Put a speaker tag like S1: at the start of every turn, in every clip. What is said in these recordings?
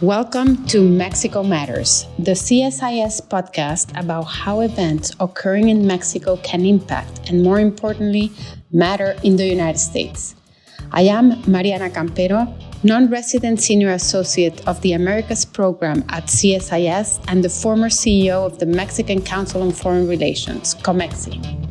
S1: Welcome to Mexico Matters, the CSIS podcast about how events occurring in Mexico can impact and, more importantly, matter in the United States. I am Mariana non-resident senior associate of the Americas program at CSIS and the former CEO of the Mexican Council on Foreign Relations, COMEXI.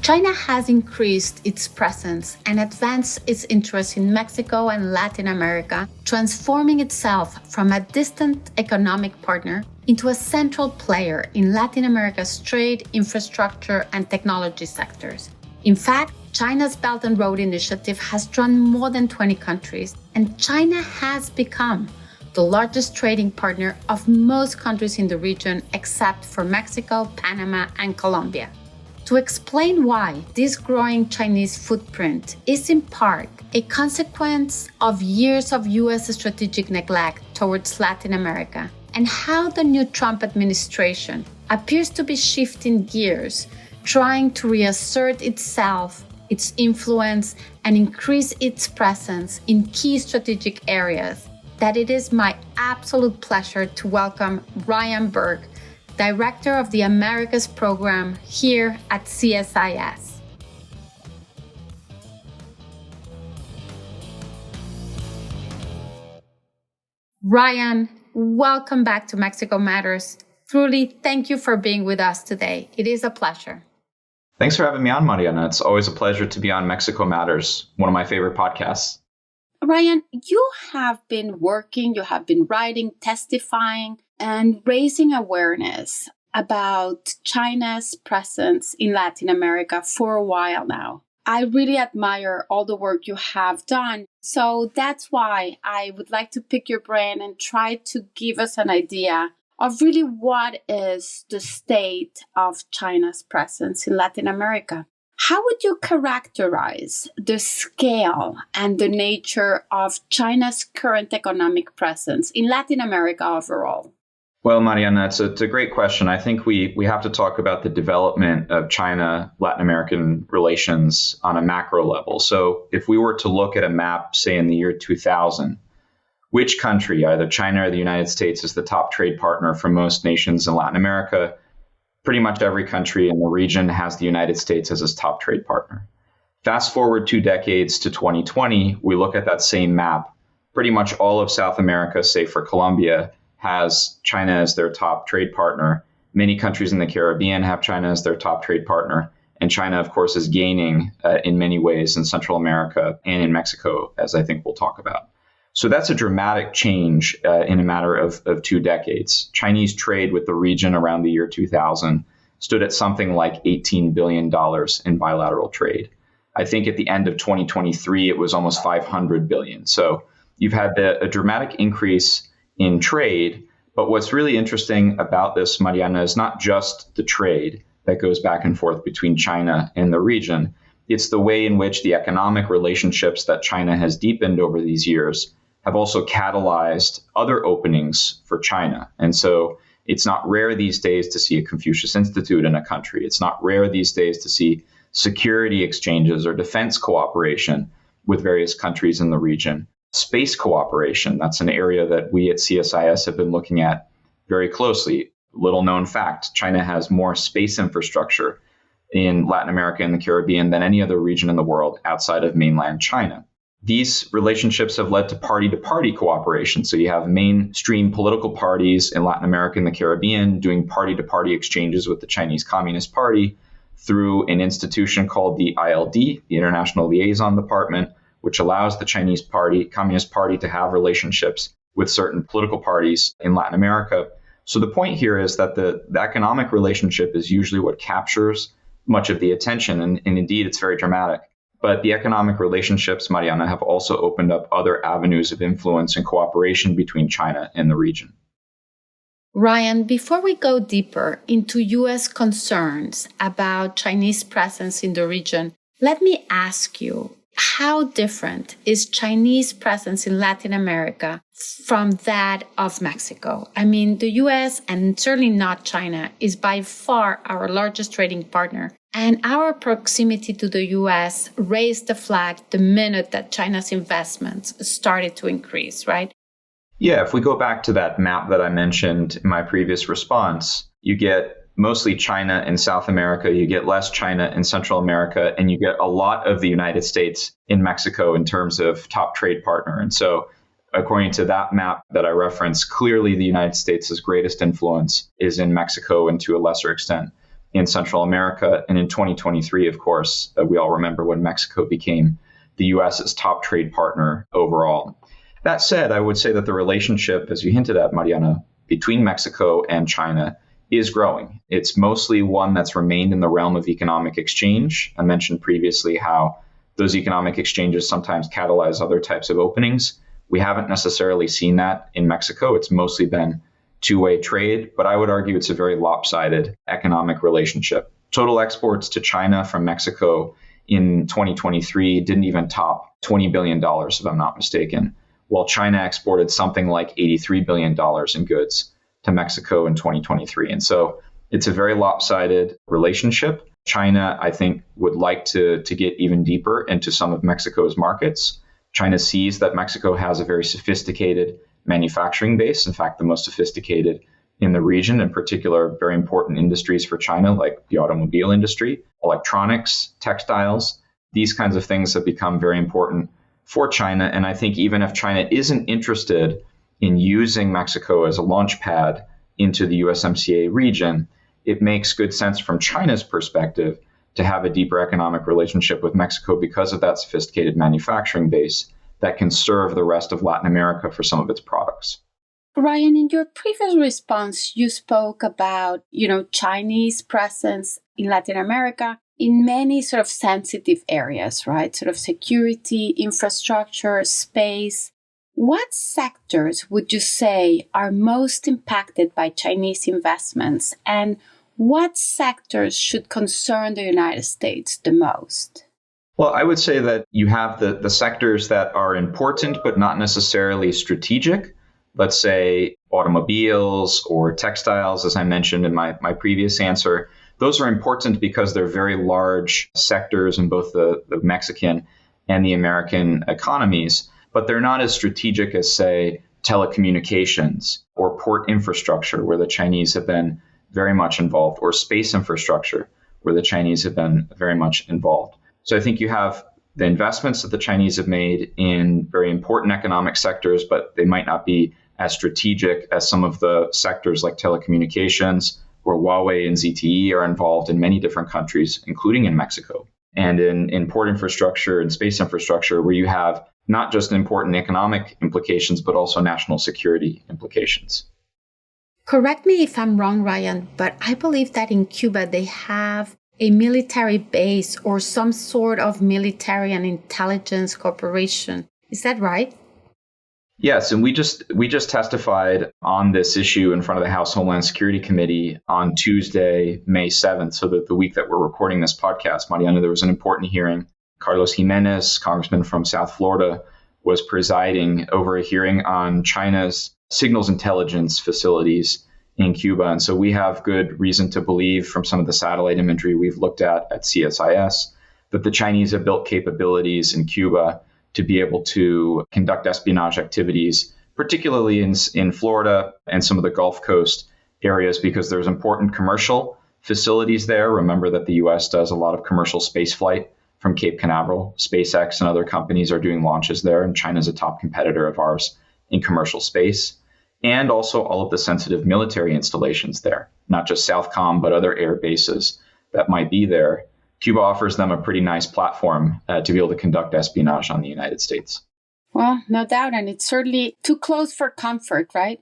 S1: China has increased its presence and advanced its interest in Mexico and Latin America, transforming itself from a distant economic partner into a central player in Latin America's trade, infrastructure, and technology sectors. In fact, China's Belt and Road Initiative has drawn more than 20 countries, and China has become the largest trading partner of most countries in the region except for Mexico, Panama, and Colombia. To explain why this growing Chinese footprint is in part a consequence of years of U.S. strategic neglect towards Latin America, and how the new Trump administration appears to be shifting gears, trying to reassert itself, its influence, and increase its presence in key strategic areas, that it is my absolute pleasure to welcome Ryan Berg, Director of the Americas program here at CSIS. Ryan, welcome back to Mexico Matters. Truly, thank you for being with us today. It is a pleasure.
S2: Thanks for having me on, Mariana. It's always a pleasure to be on Mexico Matters, one of my favorite podcasts.
S1: Ryan, you have been writing, testifying, and raising awareness about China's presence in Latin America for a while now. I really admire all the work you have done. So that's why I would like to pick your brain and try to give us an idea of really what is the state of China's presence in Latin America. How would you characterize the scale and the nature of China's current economic presence in Latin America overall?
S2: Well, Mariana, it's a great question. I think we have to talk about the development of China-Latin American relations on a macro level. So if we were to look at a map, say in the year 2000, which country, either China or the United States, is the top trade partner for most nations in Latin America? Pretty much every country in the region has the United States as its top trade partner. Fast forward 2 decades to 2020, we look at that same map. Pretty much all of South America, save for Colombia, has China as their top trade partner. Many countries in the Caribbean have China as their top trade partner. And China, of course, is gaining in many ways in Central America and in Mexico, as I think we'll talk about. So that's a dramatic change in a matter of 2 decades. Chinese trade with the region around the year 2000 stood at something like $18 billion in bilateral trade. I think at the end of 2023, it was almost $500 billion. So you've had a dramatic increase in trade. But what's really interesting about this, Mariana, is not just the trade that goes back and forth between China and the region. It's the way in which the economic relationships that China has deepened over these years have also catalyzed other openings for China. And so it's not rare these days to see a Confucius Institute in a country. It's not rare these days to see security exchanges or defense cooperation with various countries in the region. Space cooperation, that's an area that we at CSIS have been looking at very closely. Little known fact, China has more space infrastructure in Latin America and the Caribbean than any other region in the world outside of mainland China. These relationships have led to party-to-party cooperation. So you have mainstream political parties in Latin America and the Caribbean doing party-to-party exchanges with the Chinese Communist Party through an institution called the ILD, the International Liaison Department, which allows the Chinese Communist Party to have relationships with certain political parties in Latin America. So the point here is that the economic relationship is usually what captures much of the attention. And indeed, it's very dramatic. But the economic relationships, Mariana, have also opened up other avenues of influence and cooperation between China and the region.
S1: Ryan, before we go deeper into U.S. concerns about Chinese presence in the region, let me ask you, how different is Chinese presence in Latin America from that of Mexico? I mean, the U.S., and certainly not China, is by far our largest trading partner. And our proximity to the US raised the flag the minute that China's investments started to increase, right?
S2: Yeah, if we go back to that map that I mentioned in my previous response, you get mostly China in South America, you get less China in Central America, and you get a lot of the United States in Mexico in terms of top trade partner. And so according to that map that I referenced, clearly the United States' greatest influence is in Mexico and to a lesser extent in Central America. And in 2023, of course, we all remember when Mexico became the US's top trade partner overall. That said, I would say that the relationship, as you hinted at, Mariana, between Mexico and China is growing. It's mostly one that's remained in the realm of economic exchange. I mentioned previously how those economic exchanges sometimes catalyze other types of openings. We haven't necessarily seen that in Mexico. It's mostly been two-way trade, but I would argue it's a very lopsided economic relationship. Total exports to China from Mexico in 2023 didn't even top $20 billion, if I'm not mistaken, while China exported something like $83 billion in goods to Mexico in 2023. And so it's a very lopsided relationship. China, I think, would like to get even deeper into some of Mexico's markets. China sees that Mexico has a very sophisticated manufacturing base, in fact, the most sophisticated in the region, in particular, very important industries for China, like the automobile industry, electronics, textiles. These kinds of things have become very important for China. And I think even if China isn't interested in using Mexico as a launch pad into the USMCA region, it makes good sense from China's perspective to have a deeper economic relationship with Mexico because of that sophisticated manufacturing base that can serve the rest of Latin America for some of its products.
S1: Ryan, in your previous response, you spoke about, Chinese presence in Latin America in many sort of sensitive areas, right? Sort of security, infrastructure, space. What sectors would you say are most impacted by Chinese investments, and what sectors should concern the United States the most?
S2: Well, I would say that you have the sectors that are important but not necessarily strategic. Let's say automobiles or textiles, as I mentioned in my previous answer. Those are important because they're very large sectors in both the Mexican and the American economies, but they're not as strategic as, say, telecommunications or port infrastructure, where the Chinese have been very much involved, or space infrastructure, where the Chinese have been very much involved. So I think you have the investments that the Chinese have made in very important economic sectors, but they might not be as strategic as some of the sectors like telecommunications, where Huawei and ZTE are involved in many different countries, including in Mexico. And in port infrastructure and space infrastructure, where you have not just important economic implications, but also national security implications.
S1: Correct me if I'm wrong, Ryan, but I believe that in Cuba they have a military base or some sort of military and intelligence corporation. Is that right?
S2: Yes, and we just testified on this issue in front of the House Homeland Security Committee on Tuesday, May 7th, so that the week that we're recording this podcast, Mariana, there was an important hearing. Carlos Jimenez, congressman from South Florida, was presiding over a hearing on China's signals intelligence facilities in Cuba. And so we have good reason to believe from some of the satellite imagery we've looked at CSIS that the Chinese have built capabilities in Cuba to be able to conduct espionage activities, particularly in Florida and some of the Gulf Coast areas, because there's important commercial facilities there. Remember that the U.S. does a lot of commercial space flight from Cape Canaveral. SpaceX and other companies are doing launches there, and China's a top competitor of ours in commercial space. And also all of the sensitive military installations there, not just Southcom, but other air bases that might be there. Cuba offers them a pretty nice platform to be able to conduct espionage on the United States.
S1: Well, no doubt. And it's certainly too close for comfort, right?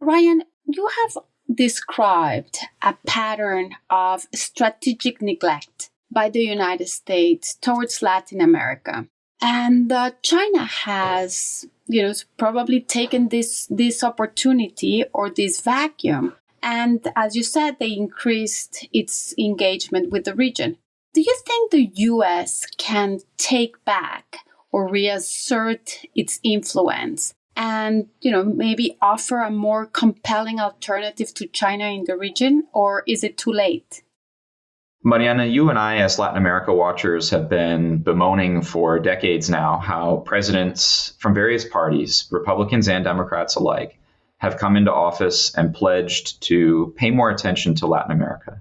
S1: Ryan, you have described a pattern of strategic neglect by the United States towards Latin America. And China has, probably taken this opportunity or this vacuum. And as you said, they increased its engagement with the region. Do you think the U.S. can take back or reassert its influence and, maybe offer a more compelling alternative to China in the region, or is it too late?
S2: Mariana, you and I, as Latin America watchers, have been bemoaning for decades now how presidents from various parties, Republicans and Democrats alike, have come into office and pledged to pay more attention to Latin America,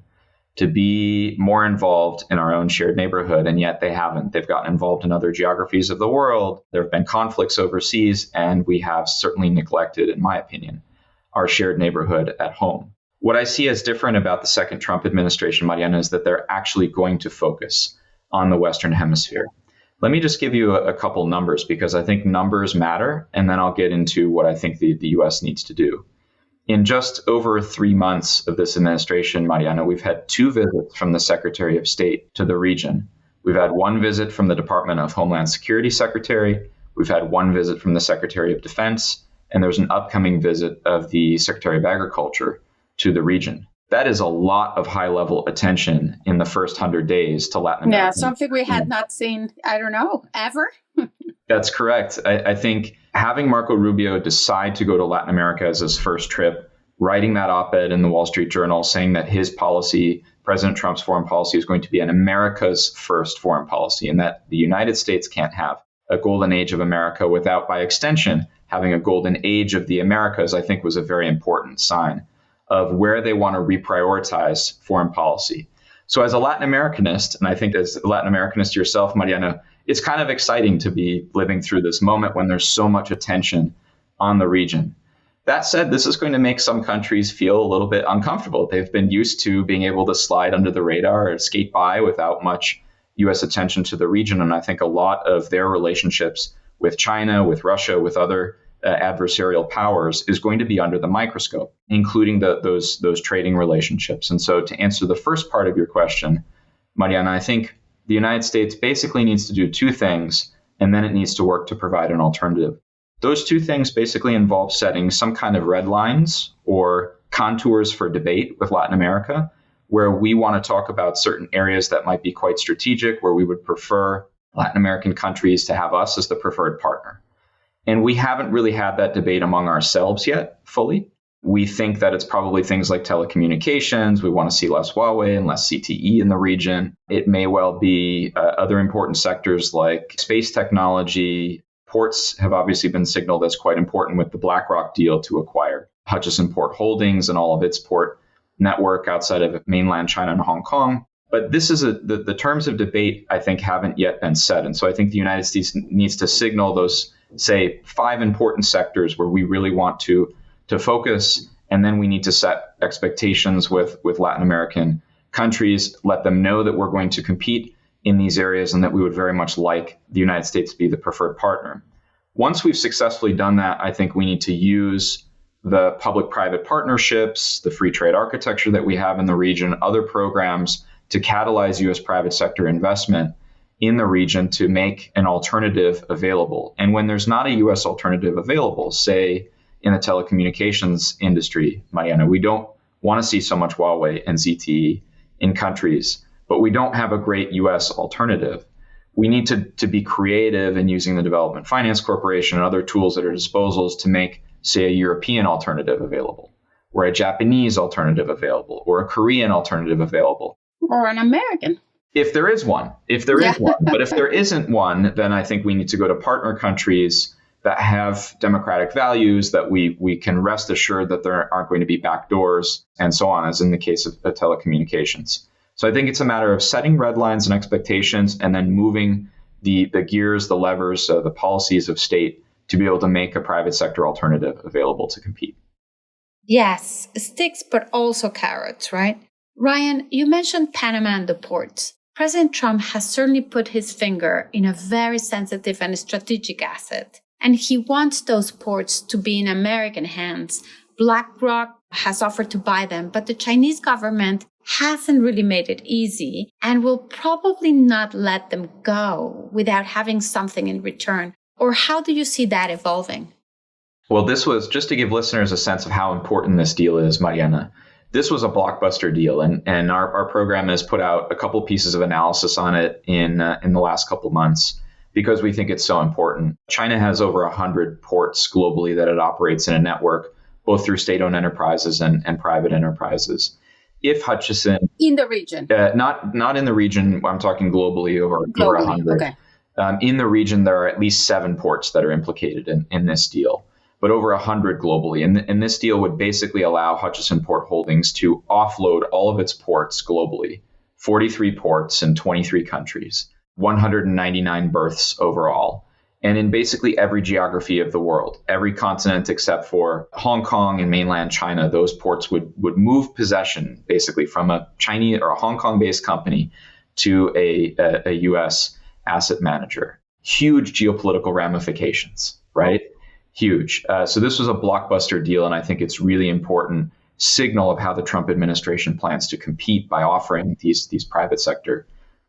S2: to be more involved in our own shared neighborhood, and yet they haven't. They've gotten involved in other geographies of the world. There have been conflicts overseas, and we have certainly neglected, in my opinion, our shared neighborhood at home. What I see as different about the second Trump administration, Mariana, is that they're actually going to focus on the Western Hemisphere. Let me just give you a couple numbers, because I think numbers matter, and then I'll get into what I think the U.S. needs to do. In just over 3 months of this administration, Mariana, we've had 2 visits from the Secretary of State to the region. We've had 1 visit from the Department of Homeland Security Secretary. We've had 1 visit from the Secretary of Defense, and there's an upcoming visit of the Secretary of Agriculture to the region. That is a lot of high-level attention in the first 100 days to Latin America.
S1: Yeah, something we had not seen, I don't know, ever.
S2: That's correct. I think having Marco Rubio decide to go to Latin America as his first trip, writing that op-ed in the Wall Street Journal saying that his policy, President Trump's foreign policy, is going to be an America's first foreign policy, and that the United States can't have a golden age of America without, by extension, having a golden age of the Americas, I think was a very important sign of where they want to reprioritize foreign policy. So as a Latin Americanist, and I think as a Latin Americanist yourself, Mariana, it's kind of exciting to be living through this moment when there's so much attention on the region. That said, this is going to make some countries feel a little bit uncomfortable. They've been used to being able to slide under the radar or skate by without much U.S. attention to the region. And I think a lot of their relationships with China, with Russia, with other adversarial powers is going to be under the microscope, including those trading relationships. And so to answer the first part of your question, Mariana, I think the United States basically needs to do 2 things, and then it needs to work to provide an alternative. Those 2 things basically involve setting some kind of red lines or contours for debate with Latin America, where we want to talk about certain areas that might be quite strategic, where we would prefer Latin American countries to have us as the preferred partner. And we haven't really had that debate among ourselves yet fully. We think that it's probably things like telecommunications. We want to see less Huawei and less CTE in the region. It may well be other important sectors like space technology. Ports have obviously been signaled as quite important with the BlackRock deal to acquire Hutchison Port Holdings and all of its port network outside of mainland China and Hong Kong. But this is the terms of debate, I think, haven't yet been set. And so I think the United States needs to signal those, say, 5 important sectors where we really want to focus. And then we need to set expectations with Latin American countries, let them know that we're going to compete in these areas and that we would very much like the United States to be the preferred partner. Once we've successfully done that, I think we need to use the public-private partnerships, the free trade architecture that we have in the region, other programs to catalyze U.S. private sector investment in the region to make an alternative available. And when there's not a U.S. alternative available, say in the telecommunications industry, Mariana, we don't want to see so much Huawei and ZTE in countries, but we don't have a great U.S. alternative. We need to be creative in using the Development Finance Corporation and other tools at our disposals to make, say, a European alternative available, or a Japanese alternative available, or a Korean alternative available.
S1: Or an American.
S2: If there is one. But if there isn't one, then I think we need to go to partner countries that have democratic values, that we can rest assured that there aren't going to be backdoors and so on, as in the case of telecommunications. So I think it's a matter of setting red lines and expectations and then moving the gears, the levers, the policies of state to be able to make a private sector alternative available to compete.
S1: Yes, sticks, but also carrots, right? Ryan, you mentioned Panama and the ports. President Trump has certainly put his finger in a very sensitive and strategic asset, and he wants those ports to be in American hands. BlackRock has offered to buy them, but the Chinese government hasn't really made it easy and will probably not let them go without having something in return. Or how do you see that evolving?
S2: Well, this was just to give listeners a sense of how important this deal is, Mariana. This was a blockbuster deal, and our program has put out a couple pieces of analysis on it in the last couple months because we think it's so important. China has over 100 ports globally that it operates in a network, both through state-owned enterprises and private enterprises. if Hutchison...
S1: In the region?
S2: Not in the region. I'm talking globally, over 100.
S1: Okay.
S2: In the region, there are at least 7 ports that are implicated in this deal, but over 100 globally. And this deal would basically allow Hutchison Port Holdings to offload all of its ports globally, 43 ports in 23 countries, 199 berths overall, and in basically every geography of the world, every continent except for Hong Kong and mainland China. Those ports would move possession basically from a Chinese or a Hong Kong-based company to a U.S. asset manager. Huge geopolitical ramifications, right? Huge. So this was a blockbuster deal, and I think it's really important signal of how the Trump administration plans to compete by offering these private sector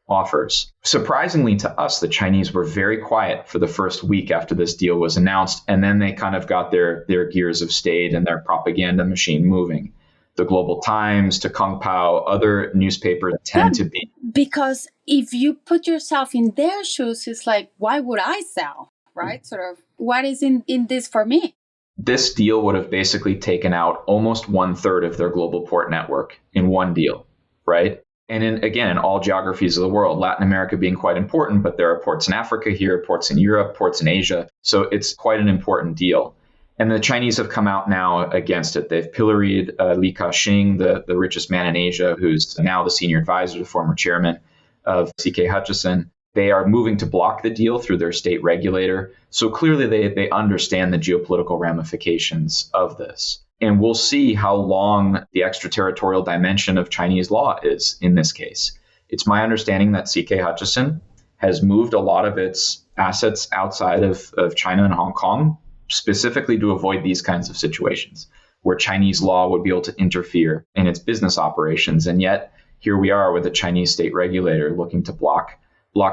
S2: offers. Surprisingly to us, the Chinese were very quiet for the first week after this deal was announced, and then they kind of got their gears of state and their propaganda machine moving. The Global Times, to Kung Pao, other newspapers tend to be.
S1: Because if you put yourself in their shoes, it's like, why would I sell, right? Sort of, what is in this for me?
S2: This deal would have basically taken out almost 1/3 of their global port network in one deal, right? And in all geographies of the world, Latin America being quite important, but there are ports in Africa here, ports in Europe, ports in Asia. So it's quite an important deal. And the Chinese have come out now against it. They've pilloried Li Ka-shing, the richest man in Asia, who's now the senior advisor, the former chairman of CK Hutchison. They are moving to block the deal through their state regulator. So clearly they understand the geopolitical ramifications of this. And we'll see how long the extraterritorial dimension of Chinese law is in this case. It's my understanding that CK Hutchison has moved a lot of its assets outside of China and Hong Kong, specifically to avoid these kinds of situations where Chinese law would be able to interfere in its business operations. And yet here we are with a Chinese state regulator looking to block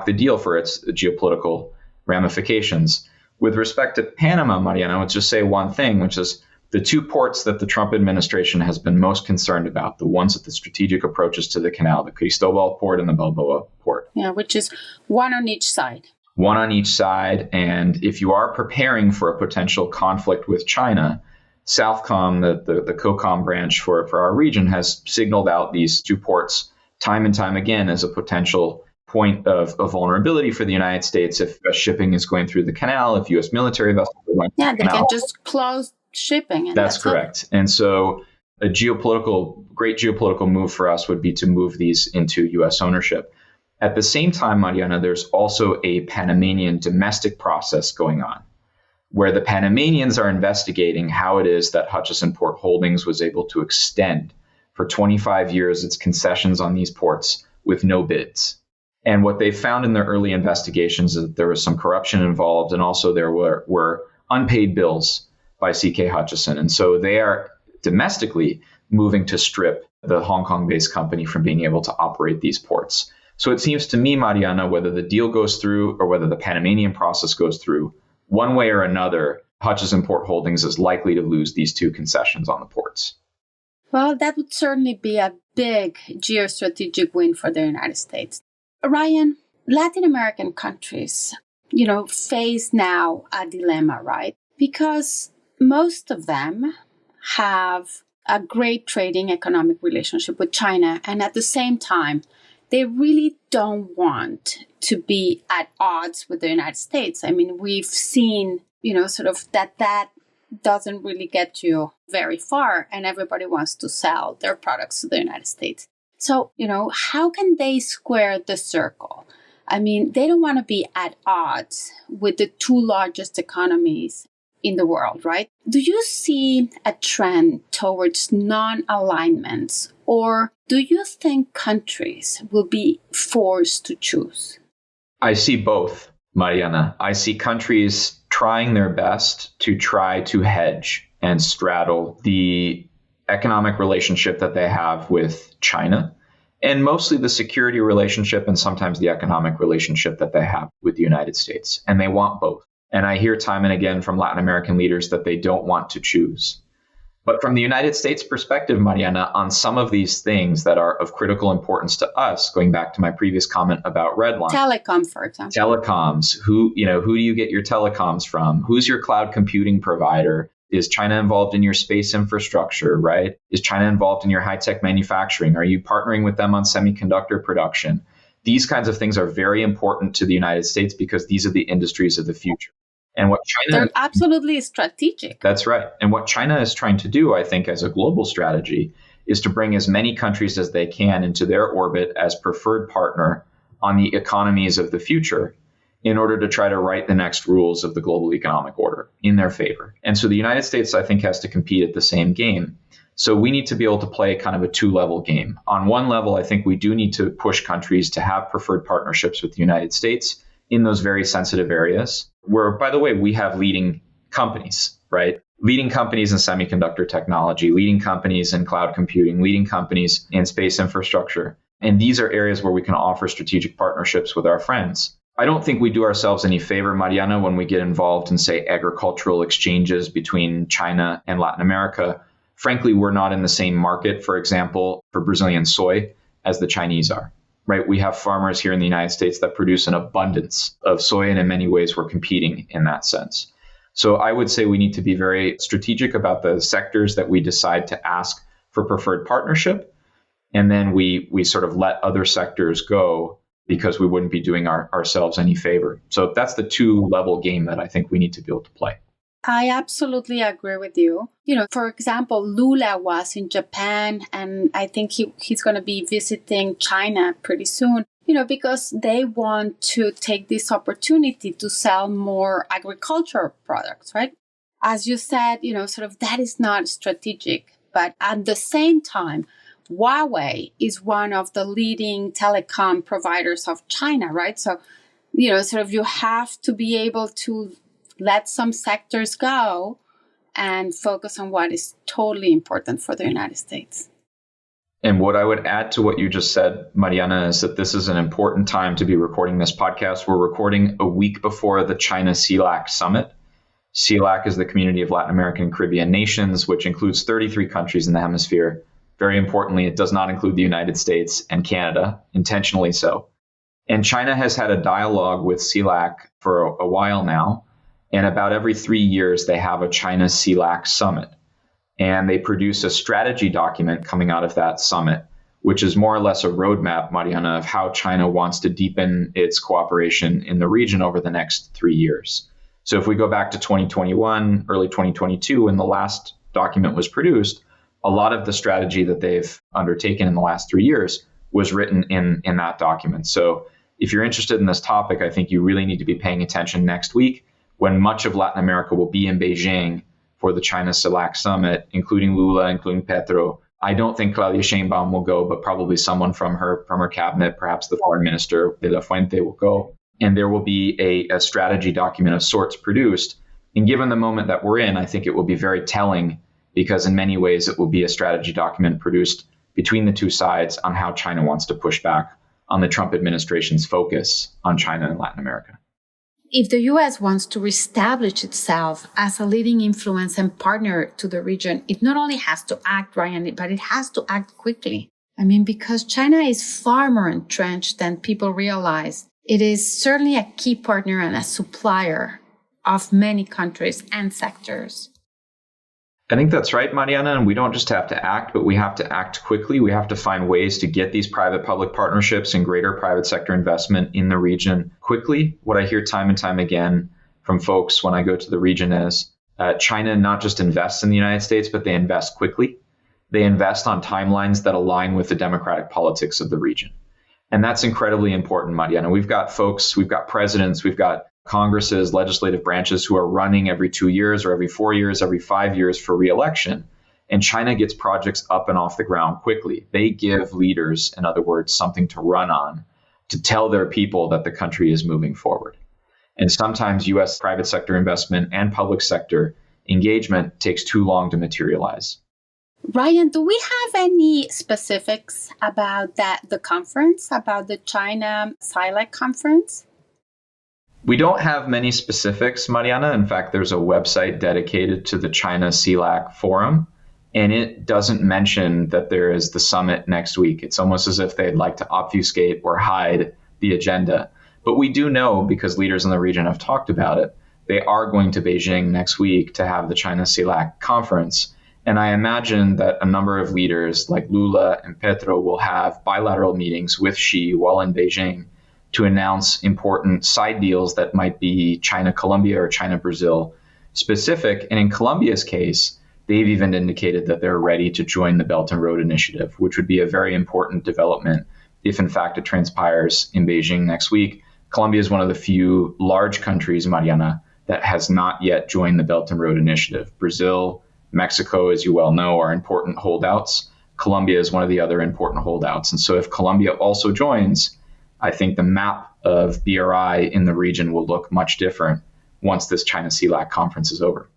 S2: the deal for its geopolitical ramifications. With respect to Panama, Mariana, I would just say one thing, which is the 2 ports that the Trump administration has been most concerned about, the ones at the strategic approaches to the canal, the Cristobal port and the Balboa port.
S1: Yeah, which is one on each side.
S2: One on each side. And if you are preparing for a potential conflict with China, Southcom, the COCOM branch for our region, has signaled out these 2 ports time and time again as a potential point of vulnerability for the United States if shipping is going through the canal, if U.S. military vessels are going through the canal.
S1: They can just close shipping. And
S2: that's correct. And so a great geopolitical move for us would be to move these into U.S. ownership. At the same time, Mariana, there's also a Panamanian domestic process going on where the Panamanians are investigating how it is that Hutchison Port Holdings was able to extend for 25 years its concessions on these ports with no bids. And what they found in their early investigations is that there was some corruption involved, and also there were unpaid bills by CK Hutchison. And so they are domestically moving to strip the Hong Kong-based company from being able to operate these ports. So it seems to me, Mariana, whether the deal goes through or whether the Panamanian process goes through, one way or another, Hutchison Port Holdings is likely to lose these 2 concessions on the ports.
S1: Well, that would certainly be a big geostrategic win for the United States. Ryan, Latin American countries, face now a dilemma, right? Because most of them have a great trading economic relationship with China. And at the same time, they really don't want to be at odds with the United States. I mean, we've seen, sort of that doesn't really get you very far, and everybody wants to sell their products to the United States. So, how can they square the circle? I mean, they don't want to be at odds with the 2 largest economies in the world, right? Do you see a trend towards non-alignments, or do you think countries will be forced to choose?
S2: I see both, Mariana. I see countries trying their best to try to hedge and straddle the economic relationship that they have with China, and mostly the security relationship and sometimes the economic relationship that they have with the United States. And they want both. And I hear time and again from Latin American leaders that they don't want to choose. But from the United States perspective, Mariana, on some of these things that are of critical importance to us, going back to my previous comment about Redline.
S1: Telecom, for example.
S2: Telecoms. Who do you get your telecoms from? Who's your cloud computing provider? Is China involved in your space infrastructure, right? Is China involved in your high-tech manufacturing? Are you partnering with them on semiconductor production? These kinds of things are very important to the United States because these are the industries of the future. And what China...
S1: They're absolutely strategic.
S2: That's right. And what China is trying to do, I think, as a global strategy, is to bring as many countries as they can into their orbit as preferred partner on the economies of the future in order to try to write the next rules of the global economic order in their favor. And so the United States, I think, has to compete at the same game. So we need to be able to play kind of a two-level game. On one level, I think we do need to push countries to have preferred partnerships with the United States in those very sensitive areas where, by the way, we have leading companies, right? Leading companies in semiconductor technology, leading companies in cloud computing, leading companies in space infrastructure. And these are areas where we can offer strategic partnerships with our friends. I don't think we do ourselves any favor, Mariana, when we get involved in, say, agricultural exchanges between China and Latin America. Frankly, we're not in the same market, for example, for Brazilian soy as the Chinese are, right? We have farmers here in the United States that produce an abundance of soy, and in many ways, we're competing in that sense. So I would say we need to be very strategic about the sectors that we decide to ask for preferred partnership. And then we sort of let other sectors go because we wouldn't be doing ourselves any favor. So that's the two-level game that I think we need to be able to play.
S1: I absolutely agree with you. For example, Lula was in Japan, and I think he's going to be visiting China pretty soon, because they want to take this opportunity to sell more agricultural products, right? As you said, sort of that is not strategic, but at the same time, Huawei is one of the leading telecom providers of China, right? So, sort of you have to be able to let some sectors go and focus on what is totally important for the United States.
S2: And what I would add to what you just said, Mariana, is that this is an important time to be recording this podcast. We're recording a week before the China Seaac summit. Seaac is the Community of Latin American and Caribbean Nations, which includes 33 countries in the hemisphere. Very importantly, it does not include the United States and Canada, intentionally so. And China has had a dialogue with Seaac for a while now. And about every 3 years, they have a China Seaac summit. And they produce a strategy document coming out of that summit, which is more or less a roadmap, Mariana, of how China wants to deepen its cooperation in the region over the next 3 years. So if we go back to 2021, early 2022, when the last document was produced, a lot of the strategy that they've undertaken in the last 3 years was written in that document. So if you're interested in this topic, I think you really need to be paying attention next week when much of Latin America will be in Beijing for the China Seaac summit, including Lula, including Petro. I don't think Claudia Sheinbaum will go, but probably someone from her cabinet, perhaps the foreign minister, De La Fuente, will go. And there will be a strategy document of sorts produced. And given the moment that we're in, I think it will be very telling because in many ways it will be a strategy document produced between the two sides on how China wants to push back on the Trump administration's focus on China and Latin America.
S1: If the U.S. wants to reestablish itself as a leading influence and partner to the region, it not only has to act, Ryan, but it has to act quickly. Because China is far more entrenched than people realize. It is certainly a key partner and a supplier of many countries and sectors.
S2: I think that's right, Mariana. And we don't just have to act, but we have to act quickly. We have to find ways to get these private-public partnerships and greater private sector investment in the region quickly. What I hear time and time again from folks when I go to the region is China not just invests in the United States, but they invest quickly. They invest on timelines that align with the democratic politics of the region. And that's incredibly important, Mariana. We've got folks, we've got presidents, we've got Congresses, legislative branches who are running every 2 years or every 4 years, every 5 years for re-election. And China gets projects up and off the ground quickly. They give leaders, in other words, something to run on to tell their people that the country is moving forward. And sometimes U.S. private sector investment and public sector engagement takes too long to materialize.
S1: Ryan, do we have any specifics about the conference, about the China Seaac conference?
S2: We don't have many specifics, Mariana. In fact, there's a website dedicated to the China Seaac Forum, and it doesn't mention that there is the summit next week. It's almost as if they'd like to obfuscate or hide the agenda. But we do know, because leaders in the region have talked about it, they are going to Beijing next week to have the China Seaac conference. And I imagine that a number of leaders like Lula and Petro will have bilateral meetings with Xi while in Beijing to announce important side deals that might be China-Colombia or China-Brazil specific. And in Colombia's case, they've even indicated that they're ready to join the Belt and Road Initiative, which would be a very important development if, in fact, it transpires in Beijing next week. Colombia is one of the few large countries, Mariana, that has not yet joined the Belt and Road Initiative. Brazil, Mexico, as you well know, are important holdouts. Colombia is one of the other important holdouts. And so if Colombia also joins, I think the map of BRI in the region will look much different once this China Seaac conference is over.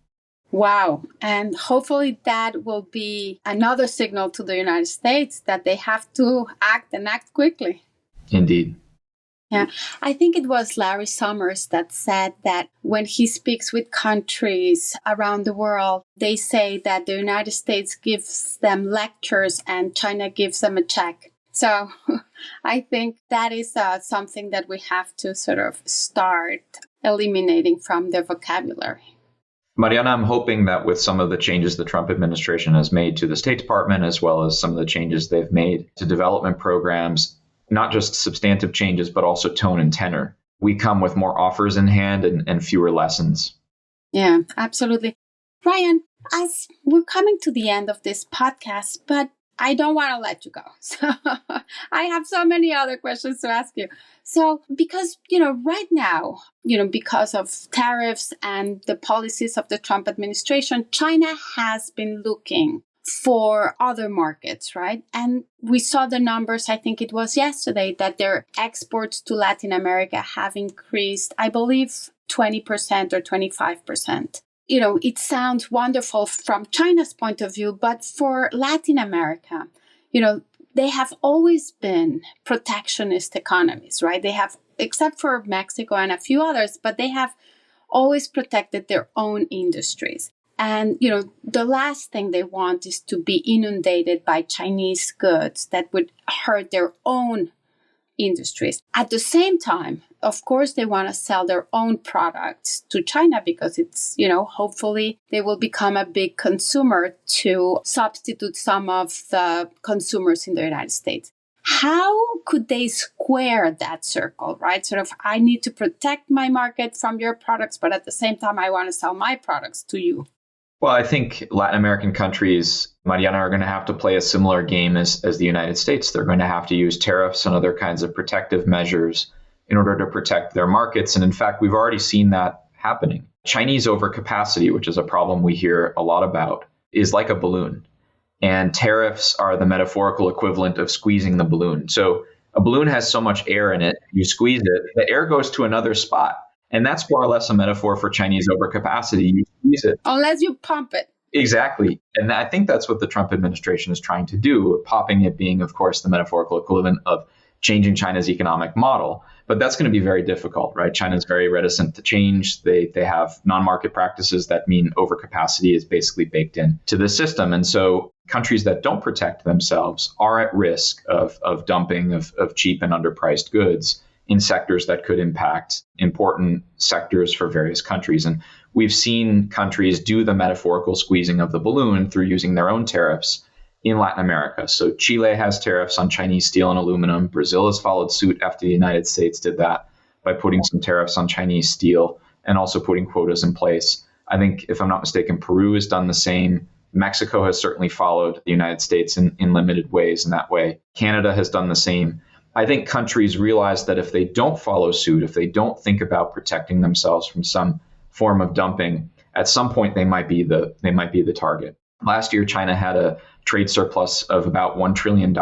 S1: Wow. And hopefully that will be another signal to the United States that they have to act and act quickly.
S2: Indeed.
S1: Yeah, I think it was Larry Summers that said that when he speaks with countries around the world, they say that the United States gives them lectures and China gives them a check. So I think that is something that we have to sort of start eliminating from their vocabulary.
S2: Mariana, I'm hoping that with some of the changes the Trump administration has made to the State Department, as well as some of the changes they've made to development programs, not just substantive changes, but also tone and tenor, we come with more offers in hand and fewer lessons.
S1: Yeah, absolutely. Ryan, as we're coming to the end of this podcast, but I don't want to let you go. So I have so many other questions to ask you. So because, right now, because of tariffs and the policies of the Trump administration, China has been looking for other markets, right? And we saw the numbers, I think it was yesterday, that their exports to Latin America have increased, I believe, 20% or 25%. It sounds wonderful from China's point of view, but for Latin America, they have always been protectionist economies, right? They have, except for Mexico and a few others, but they have always protected their own industries. And, the last thing they want is to be inundated by Chinese goods that would hurt their own industries. At the same time, of course, they want to sell their own products to China because it's, hopefully they will become a big consumer to substitute some of the consumers in the United States. How could they square that circle, right? Sort of, I need to protect my market from your products, but at the same time, I want to sell my products to you.
S2: Well, I think Latin American countries, Mariana, are going to have to play a similar game as the United States. They're going to have to use tariffs and other kinds of protective measures in order to protect their markets. And in fact, we've already seen that happening. Chinese overcapacity, which is a problem we hear a lot about, is like a balloon. And tariffs are the metaphorical equivalent of squeezing the balloon. So a balloon has so much air in it, you squeeze it, the air goes to another spot. And that's more or less a metaphor for Chinese overcapacity. You squeeze it.
S1: Unless you pump it.
S2: Exactly. And I think that's what the Trump administration is trying to do, popping it being, of course, the metaphorical equivalent of changing China's economic model. But that's going to be very difficult, right? China's very reticent to change. They have non-market practices that mean overcapacity is basically baked into the system. And so countries that don't protect themselves are at risk of dumping of cheap and underpriced goods in sectors that could impact important sectors for various countries. And we've seen countries do the metaphorical squeezing of the balloon through using their own tariffs in Latin America. So Chile has tariffs on Chinese steel and aluminum. Brazil has followed suit after the United States did that by putting some tariffs on Chinese steel and also putting quotas in place. I think, if I'm not mistaken, Peru has done the same. Mexico has certainly followed the United States in limited ways in that way. Canada has done the same. I think countries realize that if they don't follow suit, if they don't think about protecting themselves from some form of dumping, at some point they might be the target. Last year, China had a trade surplus of about $1 trillion.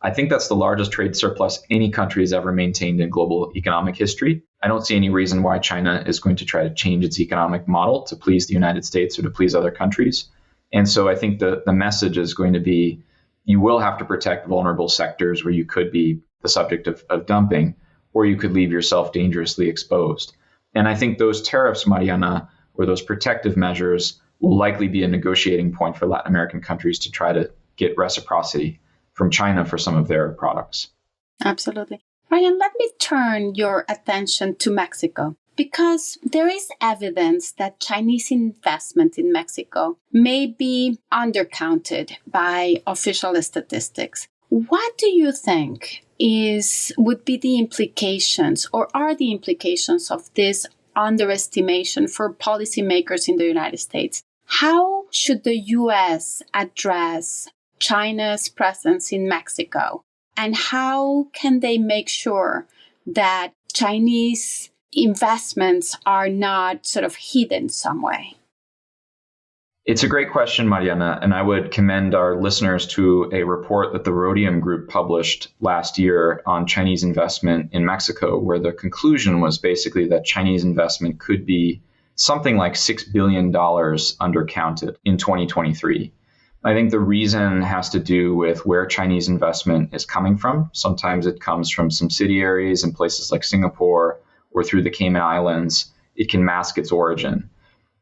S2: I think that's the largest trade surplus any country has ever maintained in global economic history. I don't see any reason why China is going to try to change its economic model to please the United States or to please other countries. And so I think the message is going to be, you will have to protect vulnerable sectors where you could be the subject of dumping, or you could leave yourself dangerously exposed. And I think those tariffs, Mariana, or those protective measures will likely be a negotiating point for Latin American countries to try to get reciprocity from China for some of their products.
S1: Absolutely. Ryan, let me turn your attention to Mexico, because there is evidence that Chinese investment in Mexico may be undercounted by official statistics. What do you think would be the implications or are the implications of this underestimation for policymakers in the United States? How should the U.S. address China's presence in Mexico? And how can they make sure that Chinese investments are not sort of hidden some way?
S2: It's a great question, Mariana, and I would commend our listeners to a report that the Rhodium Group published last year on Chinese investment in Mexico, where the conclusion was basically that Chinese investment could be something like $6 billion undercounted in 2023. I think the reason has to do with where Chinese investment is coming from. Sometimes it comes from subsidiaries in places like Singapore or through the Cayman Islands. It can mask its origin.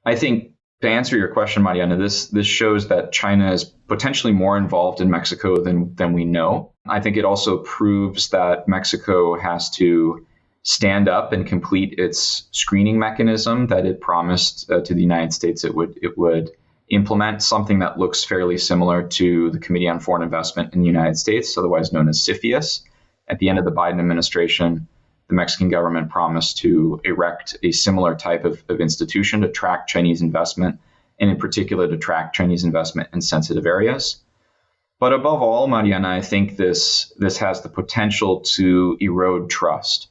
S2: I think to answer your question, Mariana, this shows that China is potentially more involved in Mexico than we know. I think it also proves that Mexico has to stand up and complete its screening mechanism that it promised to the United States it would implement, something that looks fairly similar to the Committee on Foreign Investment in the United States, otherwise known as CFIUS. At the end of the Biden administration, the Mexican government promised to erect a similar type of institution to track Chinese investment, and in particular to track Chinese investment in sensitive areas. But above all, Mariana, I think this has the potential to erode trust.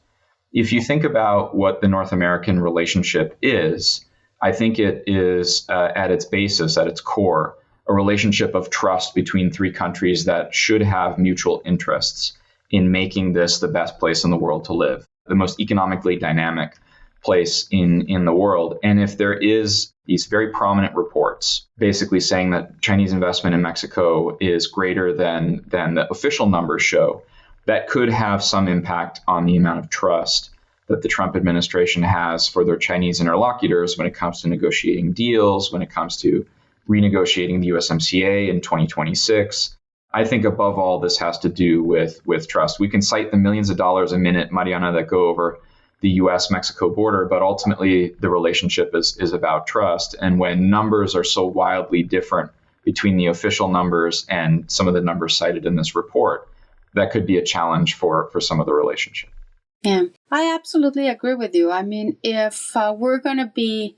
S2: If you think about what the North American relationship is, I think it is at its basis, at its core, a relationship of trust between three countries that should have mutual interests in making this the best place in the world to live, the most economically dynamic place in the world. And if there is these very prominent reports basically saying that Chinese investment in Mexico is greater than the official numbers show, that could have some impact on the amount of trust that the Trump administration has for their Chinese interlocutors when it comes to negotiating deals, when it comes to renegotiating the USMCA in 2026. I think above all, this has to do with trust. We can cite the millions of dollars a minute, Mariana, that go over the U.S.-Mexico border, but ultimately the relationship is about trust. And when numbers are so wildly different between the official numbers and some of the numbers cited in this report, that could be a challenge for some of the relationship.
S1: Yeah, I absolutely agree with you. I mean, if we're going to be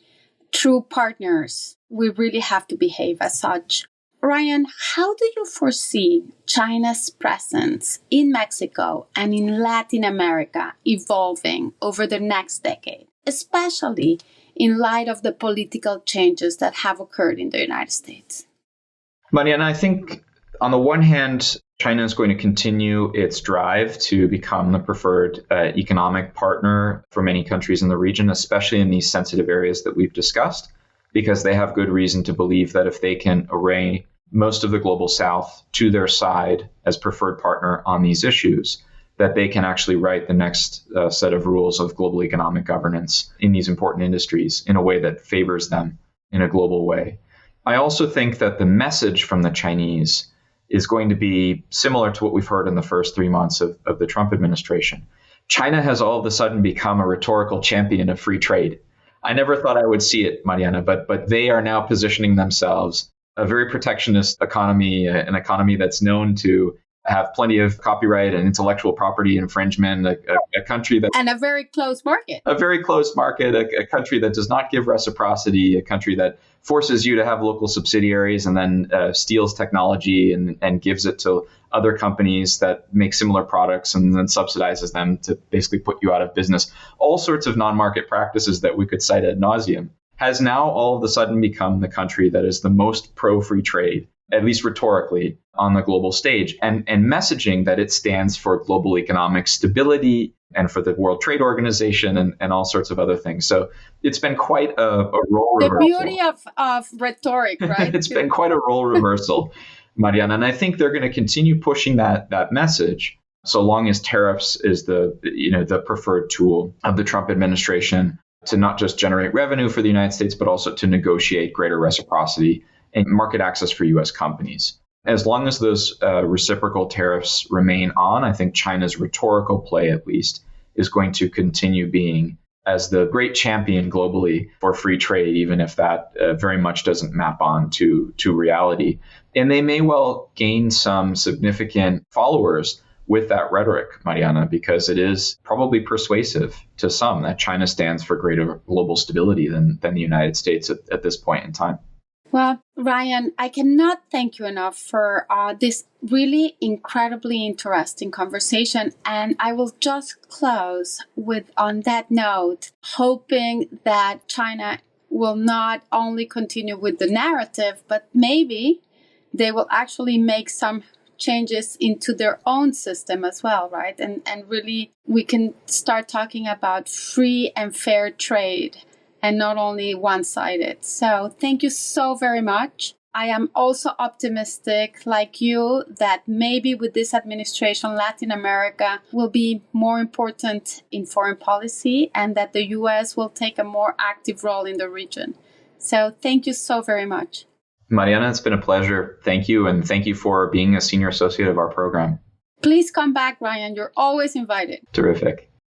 S1: true partners, we really have to behave as such. Ryan, how do you foresee China's presence in Mexico and in Latin America evolving over the next decade, especially in light of the political changes that have occurred in the United States?
S2: Mariana, I think on the one hand, China is going to continue its drive to become the preferred economic partner for many countries in the region, especially in these sensitive areas that we've discussed, because they have good reason to believe that if they can array most of the global South to their side as preferred partner on these issues, that they can actually write the next set of rules of global economic governance in these important industries in a way that favors them in a global way. I also think that the message from the Chinese is going to be similar to what we've heard in the first 3 months of the Trump administration. China has all of a sudden become a rhetorical champion of free trade. I never thought I would see it, Mariana, but they are now positioning themselves a very protectionist economy, an economy that's known to have plenty of copyright and intellectual property infringement, a country that...
S1: And a very closed market.
S2: A very closed market, a country that does not give reciprocity, a country that forces you to have local subsidiaries and then steals technology and gives it to other companies that make similar products and then subsidizes them to basically put you out of business. All sorts of non-market practices that we could cite ad nauseum has now all of a sudden become the country that is the most pro-free trade, at least rhetorically, on the global stage, and messaging that it stands for global economic stability and for the World Trade Organization and all sorts of other things. So it's been quite a role reversal.
S1: The beauty of rhetoric, right?
S2: It's been quite a role reversal, Mariana. And I think they're going to continue pushing that message so long as tariffs is the preferred tool of the Trump administration to not just generate revenue for the United States, but also to negotiate greater reciprocity and market access for U.S. companies. As long as those reciprocal tariffs remain on, I think China's rhetorical play, at least, is going to continue being as the great champion globally for free trade, even if that very much doesn't map on to reality. And they may well gain some significant followers with that rhetoric, Mariana, because it is probably persuasive to some that China stands for greater global stability than the United States at this point in time.
S1: Well, Ryan, I cannot thank you enough for this really incredibly interesting conversation. And I will just close with, on that note, hoping that China will not only continue with the narrative, but maybe they will actually make some changes into their own system as well, right? And really, we can start talking about free and fair trade and not only one-sided. So thank you so very much. I am also optimistic, like you, that maybe with this administration, Latin America will be more important in foreign policy and that the U.S. will take a more active role in the region. So thank you so very much.
S2: Mariana, it's been a pleasure. Thank you. And thank you for being a senior associate of our program.
S1: Please come back, Ryan. You're always invited.
S2: Terrific.